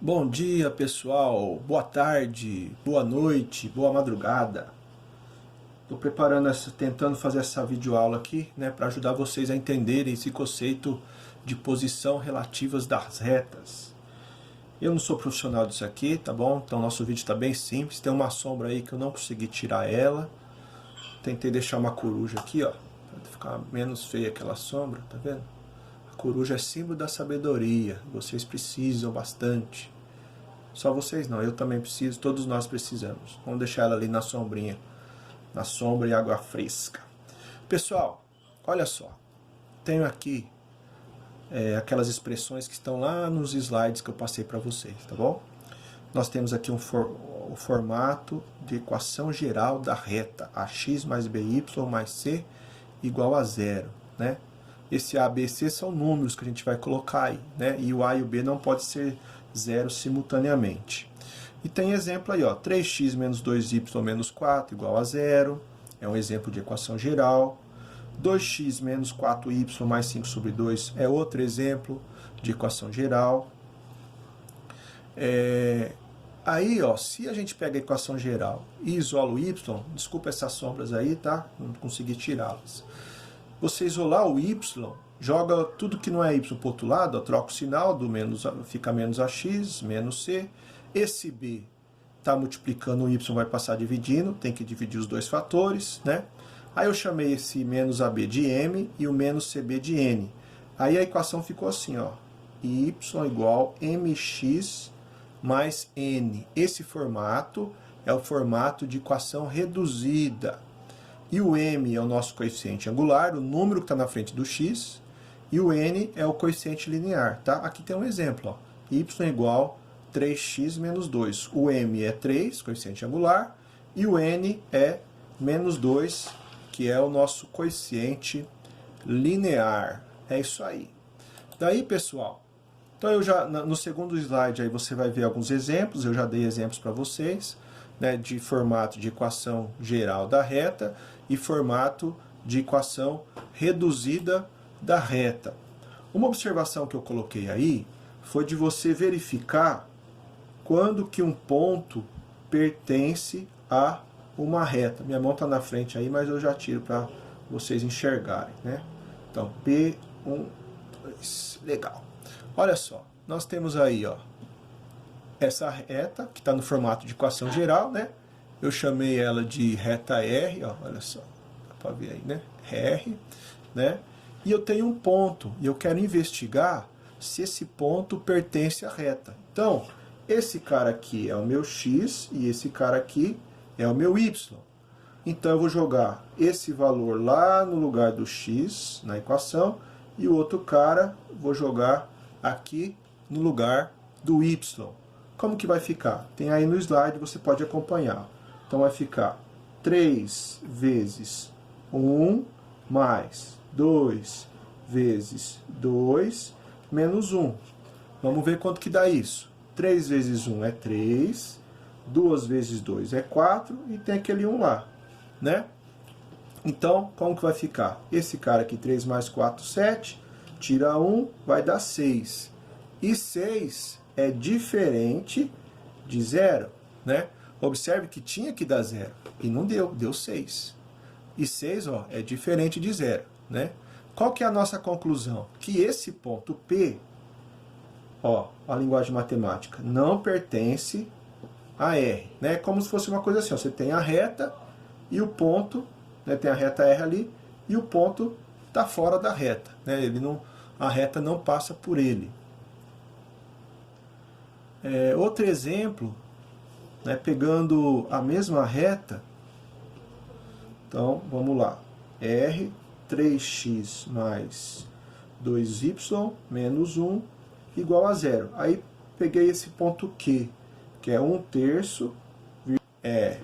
Bom dia, pessoal. Boa tarde, boa noite, boa madrugada. Estou preparando tentando fazer essa videoaula aqui, né, para ajudar vocês a entenderem esse conceito de posição relativas das retas. Eu não sou profissional disso aqui, tá bom? Então nosso vídeo está bem simples. Tem uma sombra aí que eu não consegui tirar ela. Tentei deixar uma coruja aqui, ó, para ficar menos feia aquela sombra, tá vendo? A coruja é símbolo da sabedoria. Vocês precisam bastante. Só vocês não, eu também preciso, todos nós precisamos. Vamos deixar ela ali na sombrinha, na sombra e água fresca. Pessoal, olha só, tenho aqui aquelas expressões que estão lá nos slides que eu passei para vocês, tá bom? Nós temos aqui o formato de equação geral da reta, ax mais by mais c igual a zero, né? Esse a, b, c são números que a gente vai colocar aí, né? E o a e o b não pode ser zero simultaneamente. E tem exemplo aí, ó, 3x menos 2y menos 4 igual a zero, é um exemplo de equação geral. 2x menos 4y mais 5 sobre 2 é outro exemplo de equação geral. Aí, ó, se a gente pega a equação geral e isola o y, desculpa essas sombras aí, tá? Não consegui tirá-las. Você isolar o y, joga tudo que não é y para o outro lado, ó, troca o sinal, do menos, fica menos ax, menos c. Esse b está multiplicando o y, vai passar dividindo, tem que dividir os dois fatores, né? Aí eu chamei esse menos ab de m e o menos cb de n. Aí a equação ficou assim, ó, y igual mx mais n. Esse formato é o formato de equação reduzida. E o m é o nosso coeficiente angular, o número que está na frente do x, e o n é o coeficiente linear, tá? Aqui tem um exemplo, ó, y igual 3x menos 2. O m é 3, coeficiente angular, e o n é menos 2, que é o nosso coeficiente linear. É isso aí. Daí, pessoal, então eu já, no segundo slide aí você vai ver alguns exemplos, eu já dei exemplos para vocês, né, de formato de equação geral da reta e formato de equação reduzida da reta. Uma observação que eu coloquei aí foi de você verificar quando que um ponto pertence a uma reta. Minha mão está na frente aí, mas eu já tiro para vocês enxergarem, né? Então, P1, 2, legal. Olha só, nós temos aí, ó, essa reta, que está no formato de equação geral, né? Eu chamei ela de reta R, ó, olha só, dá para ver aí, né? R, né? E eu tenho um ponto, e eu quero investigar se esse ponto pertence à reta. Então, esse cara aqui é o meu x, e esse cara aqui é o meu y. Então, eu vou jogar esse valor lá no lugar do x, na equação, e o outro cara, vou jogar aqui no lugar do y. Como que vai ficar? Tem aí no slide, você pode acompanhar. Então vai ficar 3 vezes 1 mais 2 vezes 2 menos 1. Vamos ver quanto que dá isso. 3 vezes 1 é 3, 2 vezes 2 é 4 e tem aquele 1 lá, né? Então, como que vai ficar? Esse cara aqui, 3 mais 4, 7, tira 1, vai dar 6. E 6 é diferente de 0, né? Observe que tinha que dar 0 e não deu, deu 6. E 6, ó, é diferente de 0, né? Qual que é a nossa conclusão? Que esse ponto P, ó, a linguagem matemática, não pertence a R, né? Como se fosse uma coisa assim, ó, você tem a reta e o ponto, né, tem a reta R ali, e o ponto está fora da reta, né? Ele não, a reta não passa por ele. Outro exemplo, né, pegando a mesma reta, então vamos lá, R, 3x mais 2y menos 1 igual a 0. Aí peguei esse ponto Q, que é 1/3, é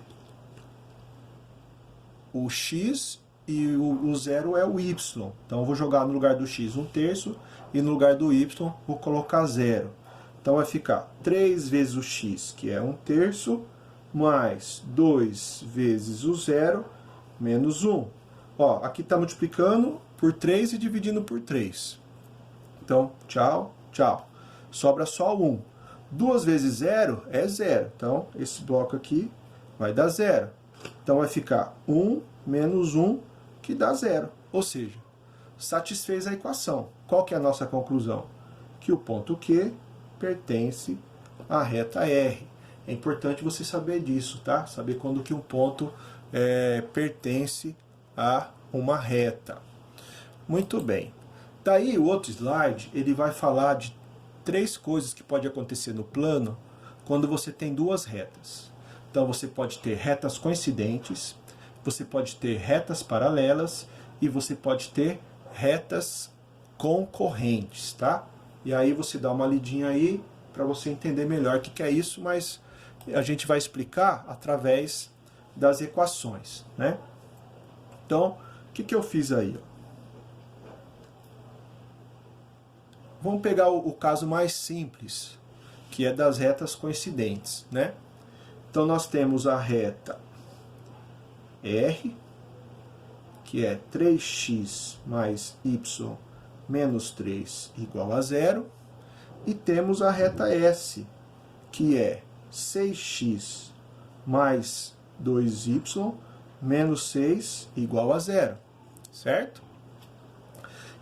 o x e o 0 é o y. Então eu vou jogar no lugar do x 1/3 e no lugar do y vou colocar 0. Então vai ficar 3 vezes o x, que é 1/3, mais 2 vezes o 0, menos 1. Ó, aqui está multiplicando por 3 e dividindo por 3. Então, tchau, tchau. Sobra só 1. 2 vezes 0 é 0. Então, esse bloco aqui vai dar 0. Então, vai ficar 1 menos 1, que dá 0. Ou seja, satisfez a equação. Qual que é a nossa conclusão? Que o ponto Q pertence à reta R. É importante você saber disso, tá? Saber quando que um ponto pertence a uma reta. Muito bem. Daí, o outro slide, ele vai falar de 3 coisas que podem acontecer no plano quando você tem duas retas. Então, você pode ter retas coincidentes, você pode ter retas paralelas e você pode ter retas concorrentes, tá? E aí você dá uma lidinha aí para você entender melhor o que é isso, mas a gente vai explicar através das equações, né? Então, o que eu fiz aí? Vamos pegar o caso mais simples, que é das retas coincidentes, né? Então, nós temos a reta R, que é 3x mais y menos 3 igual a 0. E temos a reta S, que é 6x mais 2y menos 6 igual a 0. Certo?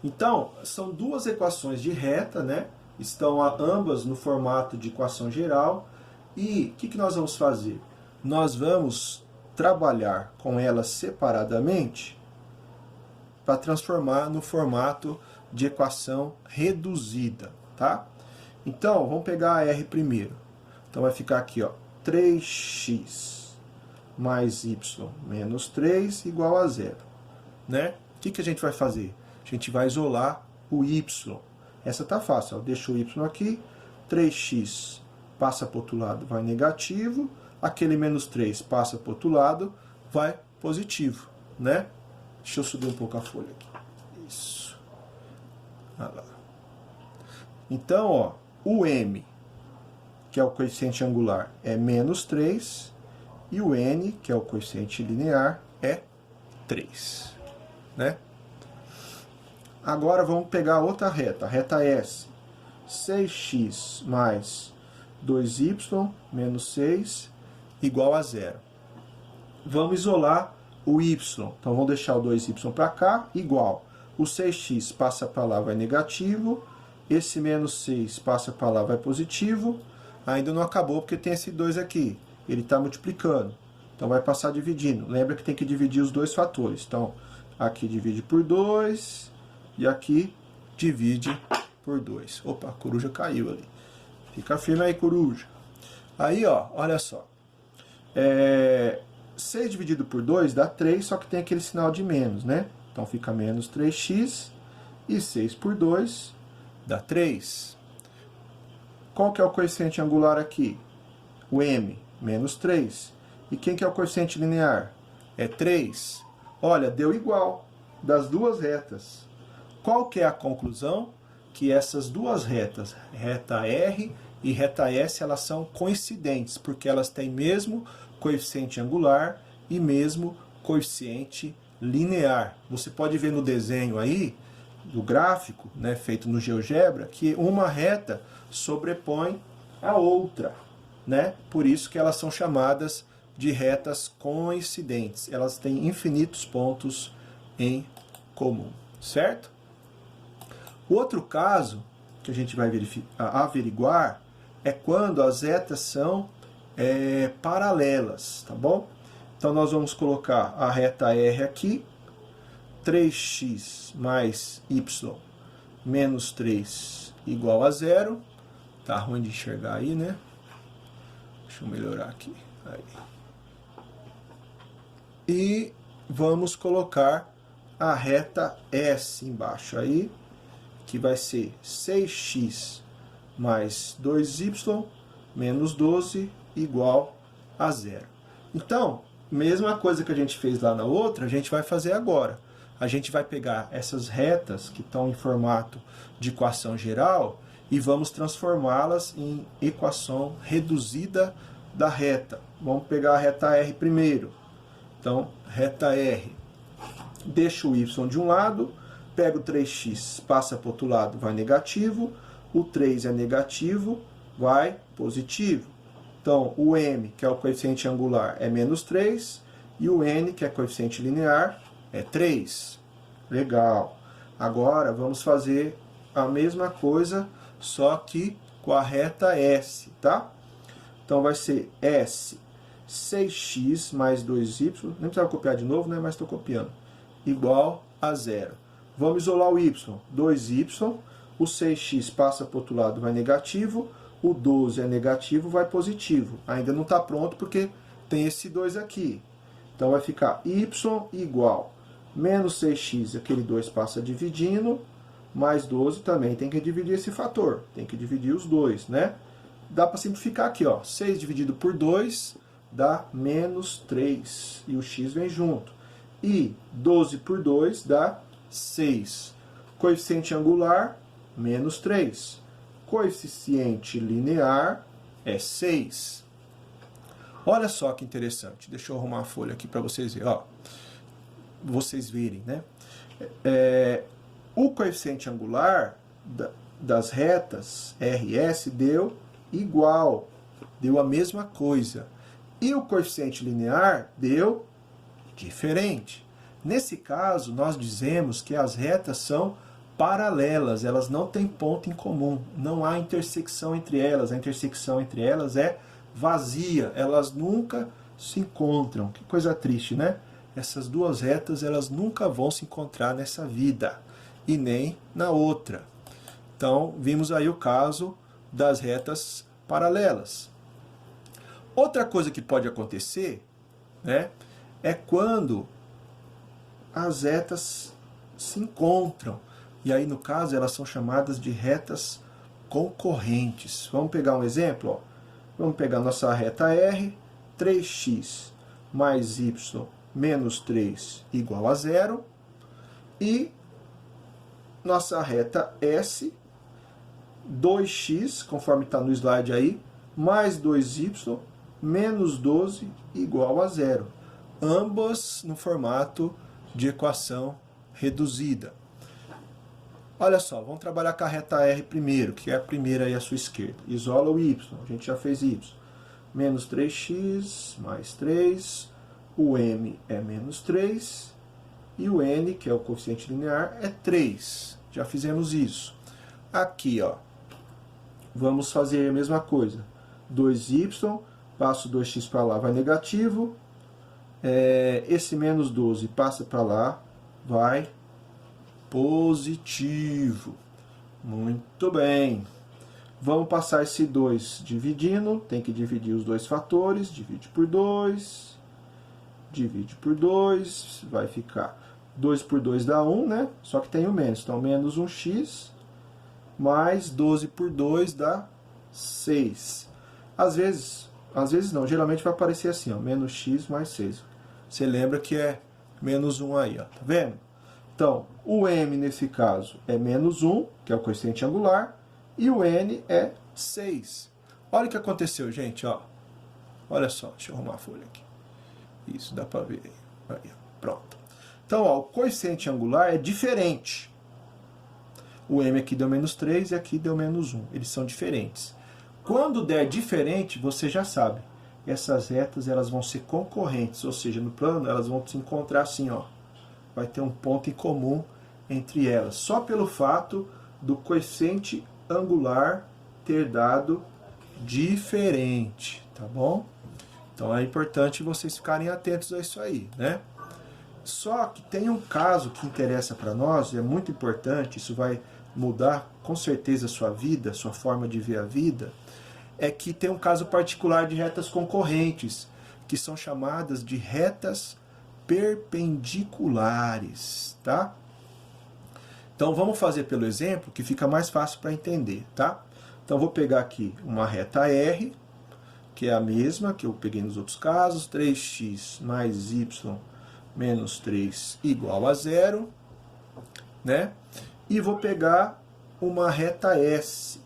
Então, são duas equações de reta, né? Estão ambas no formato de equação geral. E o que nós vamos fazer? Nós vamos trabalhar com elas separadamente para transformar no formato de equação reduzida, tá? Então, vamos pegar a R primeiro. Então, vai ficar aqui, ó, 3x mais y menos 3 igual a 0, né? O que a gente vai fazer? A gente vai isolar o y. Essa tá fácil, ó. Deixa o y aqui, 3x passa para o outro lado, vai negativo, aquele menos 3 passa para o outro lado, vai positivo, né? Deixa eu subir um pouco a folha aqui. Isso. Olha lá. Então, ó, o m, que é o coeficiente angular, é menos 3, e o n, que é o coeficiente linear, é 3, né? Agora vamos pegar outra reta, a reta S. 6x mais 2y menos 6 igual a 0. Vamos isolar o y. Então vamos deixar o 2y para cá, igual. O 6x passa para lá, vai negativo. Esse menos 6 passa para lá, vai positivo. Ainda não acabou porque tem esse 2 aqui. Ele está multiplicando. Então vai passar dividindo. Lembra que tem que dividir os dois fatores. Então aqui divide por 2 e aqui divide por 2. Opa, a coruja caiu ali. Fica firme aí, coruja. Aí, ó, olha só. 6 dividido por 2 dá 3, só que tem aquele sinal de menos, né? Então fica menos 3x e 6 por 2 dá 3. Qual que é o coeficiente angular aqui? O m, menos 3. E quem que é o coeficiente linear? É 3. Olha, deu igual das duas retas. Qual que é a conclusão? Que essas duas retas, reta R e reta S, elas são coincidentes, porque elas têm mesmo coeficiente angular e mesmo coeficiente linear. Você pode ver no desenho aí, do gráfico, né, feito no GeoGebra, que uma reta sobrepõe a outra, né? Por isso que elas são chamadas de retas coincidentes. Elas têm infinitos pontos em comum, certo? O outro caso que a gente vai averiguar é quando as retas são paralelas, tá bom? Então nós vamos colocar a reta R aqui, 3x mais y menos 3 igual a 0. Tá ruim de enxergar aí, né? Deixa eu melhorar aqui. Aí. E vamos colocar a reta S embaixo aí, que vai ser 6x mais 2y menos 12 igual a 0. Então, mesma coisa que a gente fez lá na outra, a gente vai fazer agora. A gente vai pegar essas retas que estão em formato de equação geral e vamos transformá-las em equação reduzida da reta. Vamos pegar a reta R primeiro. Então, reta R, deixa o y de um lado, pega o 3x, passa para o outro lado, vai negativo. O 3 é negativo, vai positivo. Então, o m, que é o coeficiente angular, é menos 3, e o n, que é coeficiente linear, é 3. Legal. Agora, vamos fazer a mesma coisa, só que com a reta S, tá? Então, vai ser S, 6x mais 2y, nem precisava copiar de novo, né? Mas estou copiando, igual a 0. Vamos isolar o y, 2y, o 6x passa para o outro lado, vai negativo, o 12 é negativo, vai positivo. Ainda não está pronto porque tem esse 2 aqui. Então vai ficar y igual menos 6x, aquele 2 passa dividindo, mais 12 também tem que dividir esse fator, tem que dividir os dois, né? Dá para simplificar aqui, ó, 6 dividido por 2 dá menos 3, e o x vem junto. E 12 por 2 dá 6. Coeficiente angular, menos 3. Coeficiente linear é 6. Olha só que interessante. Deixa eu arrumar a folha aqui para vocês verem. Ó, vocês verem, né? O coeficiente angular das retas RS deu igual, deu a mesma coisa. E o coeficiente linear deu diferente. Nesse caso, nós dizemos que as retas são paralelas, elas não têm ponto em comum, não há intersecção entre elas, a intersecção entre elas é vazia, elas nunca se encontram. Que coisa triste, né? Essas duas retas, elas nunca vão se encontrar nessa vida, e nem na outra. Então, vimos aí o caso das retas paralelas. Outra coisa que pode acontecer, né, é quando as retas se encontram. E aí, no caso, elas são chamadas de retas concorrentes. Vamos pegar um exemplo? Ó. Vamos pegar nossa reta R, 3x mais y menos 3 igual a 0. E nossa reta S, 2x, conforme está no slide aí, mais 2y menos 12 igual a 0. Ambas no formato de equação reduzida. Olha só, vamos trabalhar com a reta R primeiro, que é a primeira aí à sua esquerda. Isola o y, a gente já fez y. Menos 3x mais 3, o m é menos 3, e o n, que é o coeficiente linear, é 3. Já fizemos isso. Aqui, ó, vamos fazer a mesma coisa. 2y, passo 2x para lá, vai negativo. Esse menos 12 passa para lá, vai positivo. Muito bem. Vamos passar esse 2 dividindo, tem que dividir os dois fatores, divide por 2, vai ficar 2 por 2 dá 1, né? Só que tem o menos, então menos 1x, mais 12 por 2 dá 6. Às vezes não, geralmente vai aparecer assim, ó, menos x mais 6. Você lembra que é menos 1 aí, ó, tá vendo? Então, o m nesse caso é menos 1, que é o coeficiente angular, e o n é 6. Olha o que aconteceu, gente, ó. Olha só, deixa eu arrumar a folha aqui. Isso, dá para ver aí. Aí, pronto. Então, ó, o coeficiente angular é diferente. O m aqui deu menos 3 e aqui deu menos 1. Eles são diferentes. Quando der diferente, você já sabe. Essas retas elas vão ser concorrentes, ou seja, no plano elas vão se encontrar assim, ó. Vai ter um ponto em comum entre elas, só pelo fato do coeficiente angular ter dado diferente, tá bom? Então é importante vocês ficarem atentos a isso aí, né? Só que tem um caso que interessa para nós, e é muito importante, isso vai mudar com certeza a sua vida, a sua forma de ver a vida, é que tem um caso particular de retas concorrentes, que são chamadas de retas perpendiculares, tá? Então vamos fazer pelo exemplo, que fica mais fácil para entender, tá? Então vou pegar aqui uma reta R, que é a mesma que eu peguei nos outros casos, 3x mais y menos 3 igual a 0, né? E vou pegar uma reta S.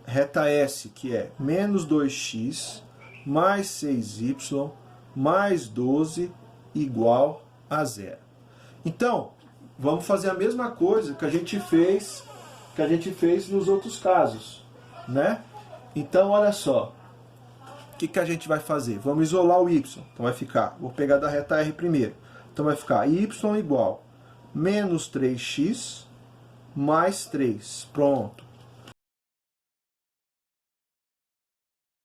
Reta S, que é menos 2x mais 6y mais 12 igual a 0. Então, vamos fazer a mesma coisa que a gente fez nos outros casos. né? Então, olha só. O que a gente vai fazer? Vamos isolar o y. Então vai ficar, vou pegar da reta R primeiro. Então vai ficar y igual menos 3x mais 3. Pronto.